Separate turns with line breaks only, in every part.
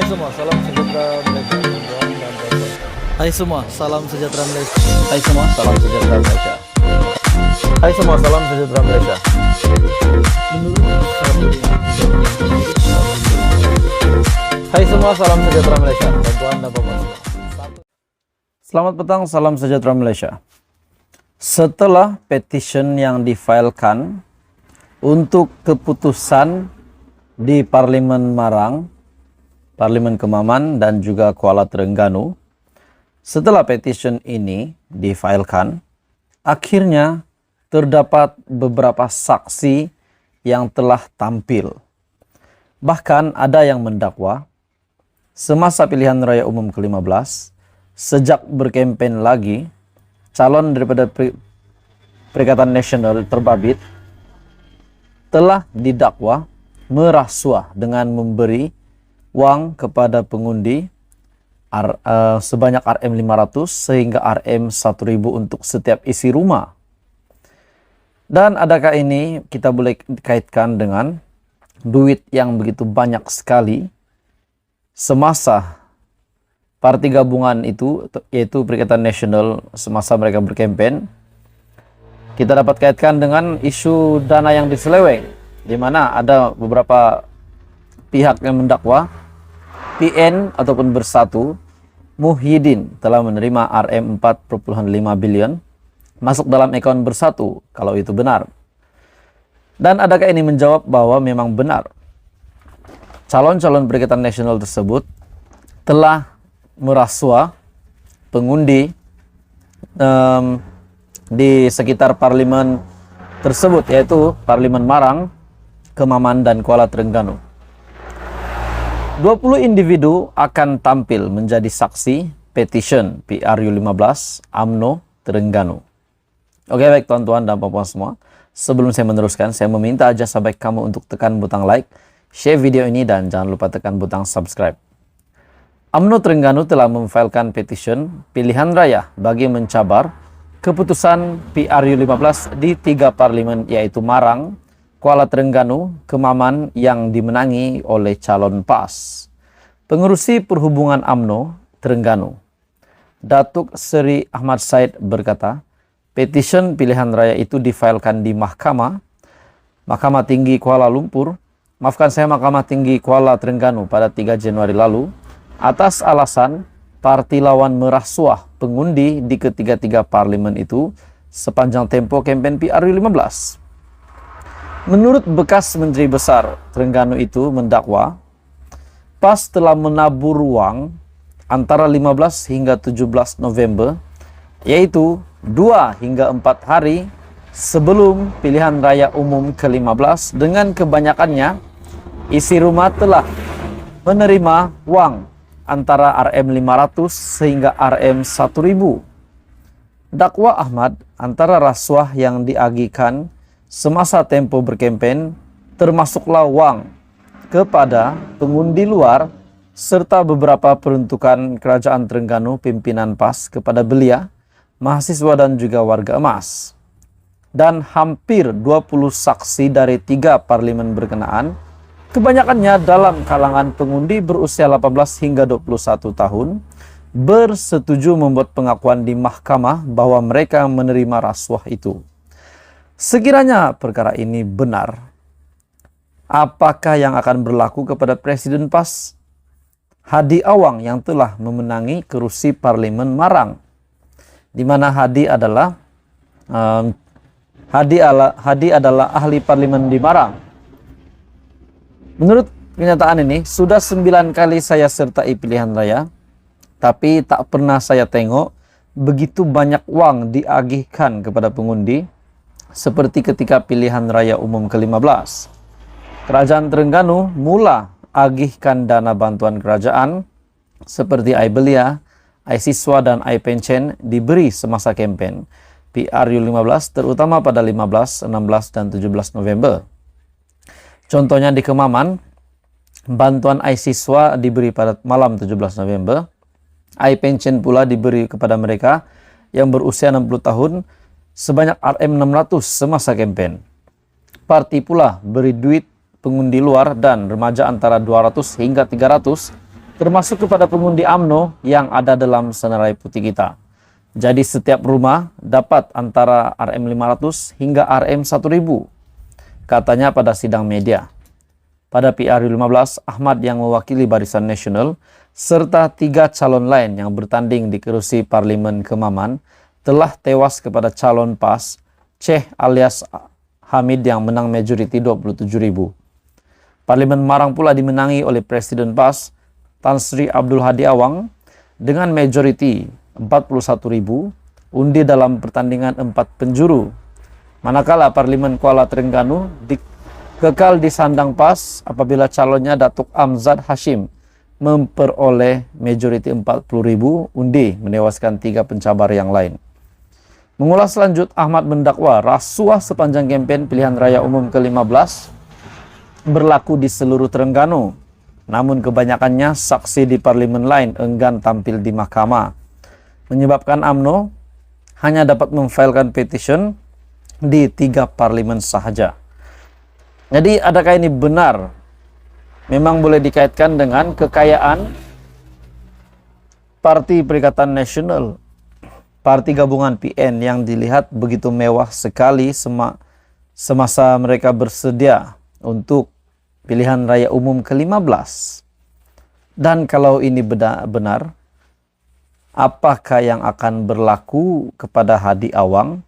semua, salam sejahtera Malaysia.
Hai semua, salam sejahtera Malaysia.
Hai semua, salam sejahtera Malaysia. Hai semua, salam sejahtera Malaysia. Hai semua, salam sejahtera Malaysia. Tuan dan Bapak semua. Selamat petang, salam sejahtera Malaysia. Setelah petition yang difilekan untuk keputusan di Parlimen Marang, Parlimen Kemaman dan juga Kuala Terengganu, setelah petition ini difilekan, akhirnya terdapat beberapa saksi yang telah tampil. Bahkan ada yang mendakwa semasa pilihan raya umum ke-15, sejak berkempen lagi, calon daripada Perikatan Nasional terbabit telah didakwa merasuah dengan memberi uang kepada pengundi sebanyak RM500 sehingga RM1000 untuk setiap isi rumah. Dan adakah ini kita boleh kaitkan dengan duit yang begitu banyak sekali semasa parti gabungan itu, yaitu Perikatan Nasional, semasa mereka berkempen? Kita dapat kaitkan dengan isu dana yang diseleweng, di mana ada beberapa pihak yang mendakwa PN ataupun Bersatu Muhyiddin telah menerima RM4,5 bilion masuk dalam akun Bersatu, kalau itu benar. Dan adakah ini menjawab bahwa memang benar calon-calon Perikatan Nasional tersebut telah merasuah pengundi di sekitar parlimen tersebut, yaitu Parlimen Marang, Kemaman, dan Kuala Terengganu. 20 individu akan tampil menjadi saksi petition PRU15 UMNO Terengganu. Oke, baik tuan-tuan dan puan-puan semua, sebelum saya meneruskan, saya meminta jasa baik kamu untuk tekan butang like, share video ini, dan jangan lupa tekan butang subscribe. UMNO Terengganu telah memfilekan petition pilihan raya bagi mencabar keputusan PRU15 di 3 parlimen, yaitu Marang, Kuala Terengganu, Kemaman, yang dimenangi oleh calon PAS. Pengerusi Perhubungan UMNO Terengganu, Datuk Seri Ahmad Said, berkata, petition pilihan raya itu difilekan di Mahkamah Tinggi Kuala Terengganu pada 3 Januari lalu atas alasan parti lawan merasuah pengundi di ketiga-tiga parlimen itu sepanjang tempo kempen PRU15. Menurut bekas Menteri Besar Terengganu itu mendakwa, PAS telah menabur uang antara 15 hingga 17 November, yaitu 2 hingga 4 hari sebelum pilihan raya umum ke-15, dengan kebanyakannya isi rumah telah menerima uang antara RM500 sehingga RM1000. Dakwa Ahmad, antara rasuah yang diagihkan semasa tempo berkempen termasuklah uang kepada pengundi luar serta beberapa peruntukan Kerajaan Terengganu pimpinan PAS kepada belia, mahasiswa, dan juga warga emas. Dan hampir 20 saksi dari 3 parlimen berkenaan, kebanyakannya dalam kalangan pengundi berusia 18 hingga 21 tahun, bersetuju membuat pengakuan di mahkamah bahwa mereka menerima rasuah itu. Sekiranya perkara ini benar, apakah yang akan berlaku kepada Presiden PAS Hadi Awang yang telah memenangi kerusi Parlimen Marang, di mana Hadi adalah ahli parlimen di Marang. Menurut kenyataan ini, sudah 9 kali saya sertai pilihan raya, tapi tak pernah saya tengok begitu banyak uang diagihkan kepada pengundi seperti ketika pilihan raya umum ke-15. Kerajaan Terengganu mula agihkan dana bantuan kerajaan seperti belia, siswa, dan pension diberi semasa kempen PRU15, terutama pada 15, 16, dan 17 November. Contohnya di Kemaman, bantuan siswa diberi pada malam 17 November. Pension pula diberi kepada mereka yang berusia 60 tahun sebanyak RM600 semasa kempen. Parti pula beri duit pengundi luar dan remaja antara 200 hingga 300 termasuk kepada pengundi UMNO yang ada dalam Senarai Putih kita. Jadi setiap rumah dapat antara RM500 hingga RM1000, katanya pada sidang media. Pada PRU15, Ahmad yang mewakili Barisan Nasional serta 3 calon lain yang bertanding di kerusi Parlemen Kemaman telah tewas kepada calon PAS Ceh alias Hamid yang menang majoriti 27.000. Parlemen Marang pula dimenangi oleh Presiden PAS Tan Sri Abdul Hadi Awang dengan majoriti 41.000 undi dalam pertandingan 4 penjuru. Manakala Parlemen Kuala Terengganu kekal disandang PAS apabila calonnya Datuk Amzad Hashim memperoleh majoriti 40.000 undi menewaskan 3 pencabar yang lain. Mengulas lanjut, Ahmad mendakwa rasuah sepanjang kempen pilihan raya umum ke-15 berlaku di seluruh Terengganu. Namun kebanyakannya saksi di parlemen lain enggan tampil di mahkamah, menyebabkan UMNO hanya dapat memfailkan petition di 3 parlemen sahaja. Jadi adakah ini benar? Memang boleh dikaitkan dengan kekayaan Parti Perikatan Nasional, Parti Gabungan PN yang dilihat begitu mewah sekali semasa mereka bersedia untuk pilihan raya umum ke-15. Dan kalau ini benar, apakah yang akan berlaku kepada Hadi Awang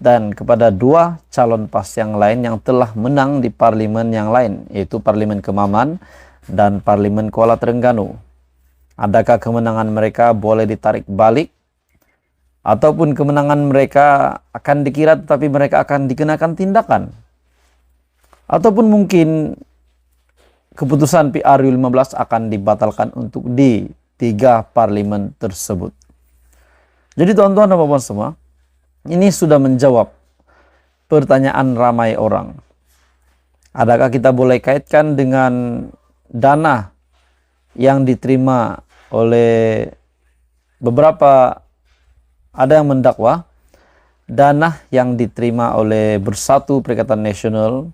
dan kepada 2 calon PAS yang lain yang telah menang di parlemen yang lain, yaitu Parlemen Kemaman dan Parlemen Kuala Terengganu? Adakah kemenangan mereka boleh ditarik balik? Ataupun kemenangan mereka akan dikira tetapi mereka akan dikenakan tindakan? Ataupun mungkin keputusan PRU15 akan dibatalkan untuk di 3 parlemen tersebut. Jadi teman-teman dan bapak semua, ini sudah menjawab pertanyaan ramai orang. Adakah kita boleh kaitkan dengan dana yang diterima oleh beberapa, ada yang mendakwa dana yang diterima oleh Bersatu Perikatan Nasional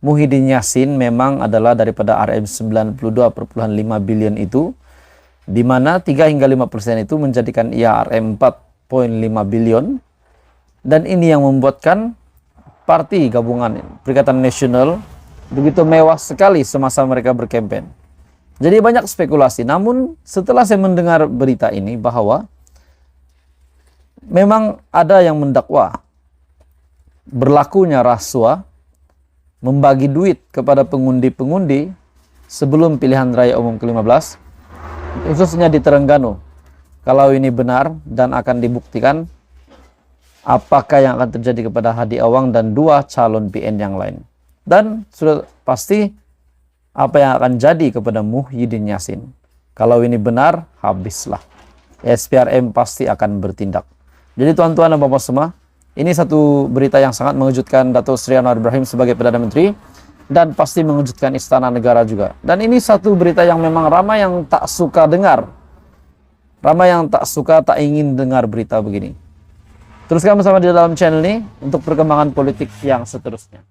Muhyiddin Yassin memang adalah daripada RM92,5 bilion itu, di mana 3 hingga 5% itu menjadikan ia RM4,5 bilion. Dan ini yang membuatkan Parti Gabungan Perikatan Nasional begitu mewah sekali semasa mereka berkempen. Jadi banyak spekulasi. Namun setelah saya mendengar berita ini bahwa memang ada yang mendakwa berlakunya rasuah, membagi duit kepada pengundi-pengundi sebelum pilihan raya umum ke-15, khususnya di Terengganu. Kalau ini benar dan akan dibuktikan, apakah yang akan terjadi kepada Hadi Awang dan 2 calon PN yang lain? Dan sudah pasti apa yang akan jadi kepada Muhyiddin Yassin. Kalau ini benar, habislah. SPRM pasti akan bertindak. Jadi tuan-tuan dan bapak semua, ini satu berita yang sangat mengejutkan Datuk Seri Anwar Ibrahim sebagai Perdana Menteri, dan pasti mengejutkan Istana Negara juga. Dan ini satu berita yang memang ramai yang tak suka dengar. Ramai yang tak suka, tak ingin dengar berita begini. Teruskan bersama di dalam channel ini untuk perkembangan politik yang seterusnya.